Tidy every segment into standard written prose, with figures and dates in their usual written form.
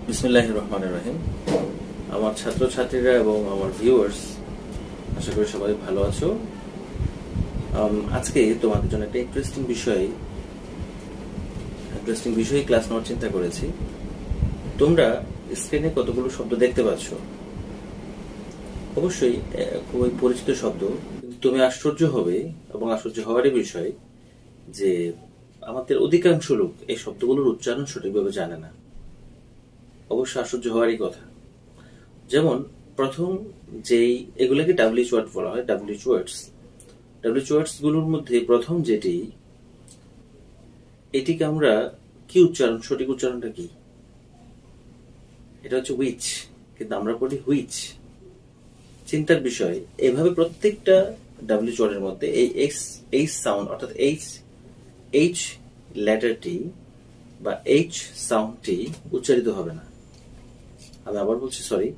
বিসমিল্লাহির রহমানির রহিম। আমার ছাত্রছাত্রীরা এবং আমার ভিউয়ার্স, আশা করি সবাই ভালো আছো। আজকে তোমাদের জন্য একটা ইন্টারেস্টিং বিষয়ে ক্লাস নেওয়ার চিন্তা করেছি। তোমরা স্ক্রিনে কতগুলো শব্দ দেখতে পাচ্ছ, অবশ্যই খুবই পরিচিত শব্দ, কিন্তু তুমি আশ্চর্য হবে এবং আশ্চর্য হওয়ারই বিষয় যে আমাদের অধিকাংশ লোক এই শব্দগুলোর উচ্চারণ সঠিকভাবে জানে না। অবশ্য আশ্চর্য হওয়ারই কথা। যেমন প্রথম যেই এগুলোকে ডাব্লিউএইচ ওয়ার্ড বলা হয়, ডাব্লিউএইচ ওয়ার্ডস গুলোর মধ্যে প্রথম যেটি, এটিকে আমরা কি উচ্চারণ, সঠিক উচ্চারণটা কি? এটা হচ্ছে উইচ, কিন্তু আমরা বলি হুইচ। চিন্তার বিষয়, এভাবে প্রত্যেকটা ডাব্লিউএইচ ওয়ার্ডের মধ্যে এই এইচ সাউন্ড, অর্থাৎ এইচ লেটারটি বা এইচ সাউন্ডটি উচ্চারিত হবে না। আমি আবার বলছি, সরি,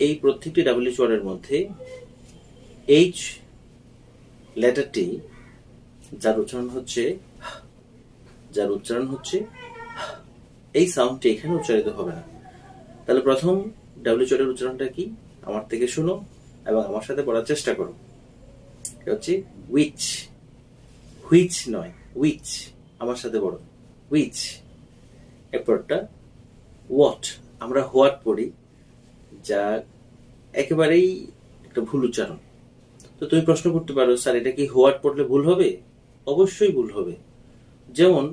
এই প্রত্যেকটি ডাব্লিউএইচ ওয়ার্ডের মধ্যে এইচ লেটারটি যার উচ্চারণ হচ্ছে এই সাউন্ডটি এখানে উচ্চারিত হবে না। তাহলে প্রথম ডাব্লিউএইচ ওয়ার্ডের উচ্চারণটা কি? আমার থেকে শুনো এবং আমার সাথে পড়ার চেষ্টা করো। এটা হচ্ছে উইচ, হুইচ নয়, উইচ। আমার সাথে পড়ো, উইচ। এরপরটা হোয়াট, আমরা হোয়াট পড়ি, যা একেবারেই একটা ভুল উচ্চারণ। তো তুমি প্রশ্ন করতে পারো, স্যার এটা কি হোয়াট পড়লে ভুল হবে? অবশ্যই ভুল হবে। যেমন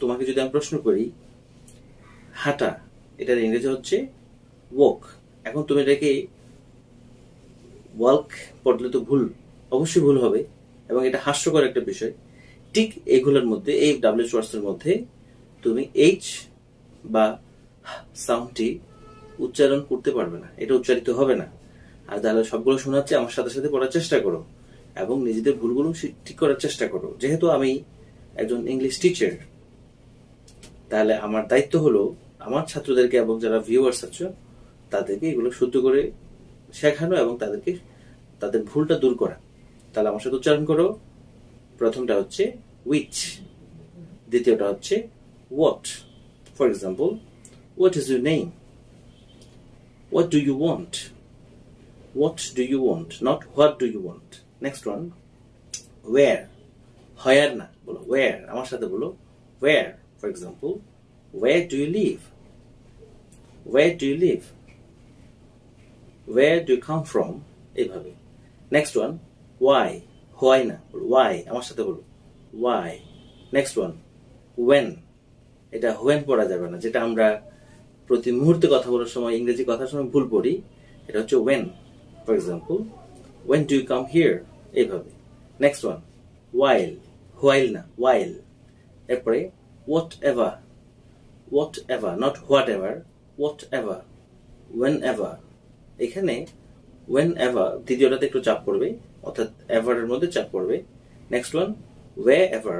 তোমাকে যদি আমি প্রশ্ন করি, হাঁটা, এটার ইংরেজি হচ্ছে ওয়াক। এখন তুমি এটাকে ওয়াক পড়লে তো ভুল, অবশ্যই ভুল হবে, এবং এটা হাস্যকর একটা বিষয়। ঠিক এগুলোর মধ্যে, এই ডাব্লিউএইচ ওয়ার্ডসের মধ্যে তুমি এইচ বা সাউন্ডটি উচ্চারণ করতে পারবে না, এটা উচ্চারিত হবে না। আর তাহলে সবগুলো শোনাচ্ছে, আমার সাথে সাথে পড়ার চেষ্টা করো এবং নিজেদের ভুলগুলো ঠিক করার চেষ্টা করো। যেহেতু আমি একজন ইংলিশ টিচার, তাহলে আমার দায়িত্ব হলো আমার ছাত্রদেরকে এবং যারা ভিউয়ার্স আছে তাদেরকে এগুলো শুদ্ধ করে শেখানো এবং তাদের ভুলটা দূর করা। তাহলে আমার সাথে উচ্চারণ করো। প্রথমটা হচ্ছে উইচ, দ্বিতীয়টা হচ্ছে what. For example, what is your name? What do you want? What do you want? Not what do you want. Next one, where? Where না, বলো where। আমার সাথে বলো where. For example, where do you live? Where do you live? Where do you come from? এইভাবে। Next one, why? Why না, বলো why। আমার সাথে বলো why. Next one, when? এটা when পড়া যাবে না, যেটা আমরা প্রতি মুহূর্তে কথা বলার সময়, ইংরেজি কথার সময় ভুল পড়ি। এটা হচ্ছে when. For example, when do you come here? এইভাবে। নেক্সট ওয়ান, while না, while। এরপরে whatever, not whatever, whatever, whenever। এখানে whenever দ্বিতীয়টাতে একটু চাপ পড়বে, অর্থাৎ ever এর মধ্যে চাপ পড়বে। Next one, wherever,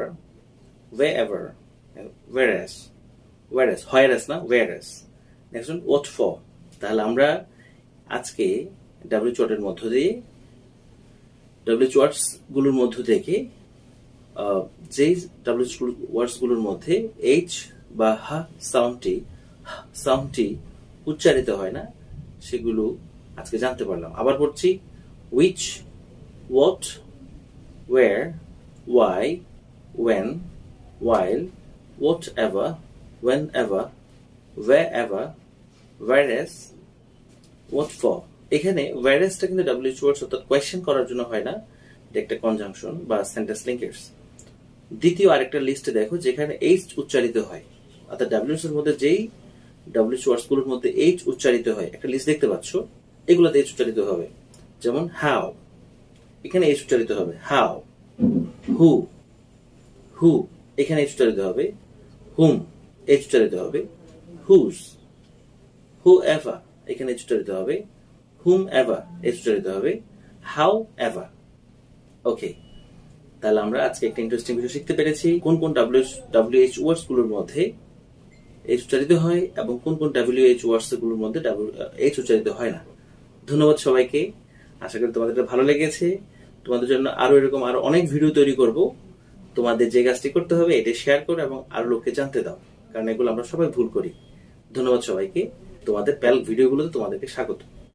whereas, whereas না, whereas। Next one, what for। তাহলে আমরা আজকে ডাব্লিউএইচ ওয়ার্ডস গুলোর মধ্য থেকে যেই ডাব্লিউএইচ ওয়ার্ডস গুলোর মধ্যে এইচ বা হা সাউন্ডটি উচ্চারিত হয় না, সেগুলো আজকে জানতে পারলাম। আবার পড়ছি, which, what, where, why, when, while, whatever, whenever, wherever, whereas, what for। এখানে whereasটা কিন্তু ডাব্লিউএইচ ওয়ার্ডস, অর্থাৎ কোয়েশ্চেন করার জন্য হয় না, এটা একটা কনজাংশন বা সেন্টেন্স লিঙ্কার্স। দ্বিতীয় আরেকটা লিস্টে দেখো যেখানে এইচ উচ্চারিত হয়, অর্থাৎ ডাব্লিউএইচ এর মধ্যে যেই ডাব্লিউএইচ ওয়ার্ডস গুলোর মধ্যে এইচ উচ্চারিত হয়, একটা লিস্ট দেখতে পাচ্ছ, এগুলোতে এইচ উচ্চারিত হবে। যেমন হাউ, এখানে এইচ উচ্চারিত হবে হাউ। হু, এখানে এইচ উচ্চারিত হবে হুম, এইচ উচ্চারিত হবে হুজ। whoever, এখানে এইচ উচ্চারিত হবে whomever, এইচ উচ্চারিত হবে however। ওকে, তাহলে আমরা আজকে একটা ইন্টারেস্টিং বিষয় শিখতে পেরেছি, কোন কোন ডাব্লিউএইচ ওয়ার্ডস গুলোর মধ্যে এইচ উচ্চারিত হয় এবং কোন কোন ডাব্লিউএইচ ওয়ার্ডস গুলোর মধ্যে এইচ উচ্চারিত হয় না। ধন্যবাদ সবাইকে, আশা করি তোমাদের ভালো লেগেছে। তোমাদের জন্য এরকম আরো অনেক ভিডিও তৈরি করব। তোমাদের যে কাজটি করতে হবে, এটা শেয়ার করো এবং আরো লোককে জানতে দাও, কারণ এগুলো আমরা সবাই ভুল করি। ধন্যবাদ সবাইকে। তোমাদের প্যাল ভিডিওগুলোতে তোমাদেরকে স্বাগত।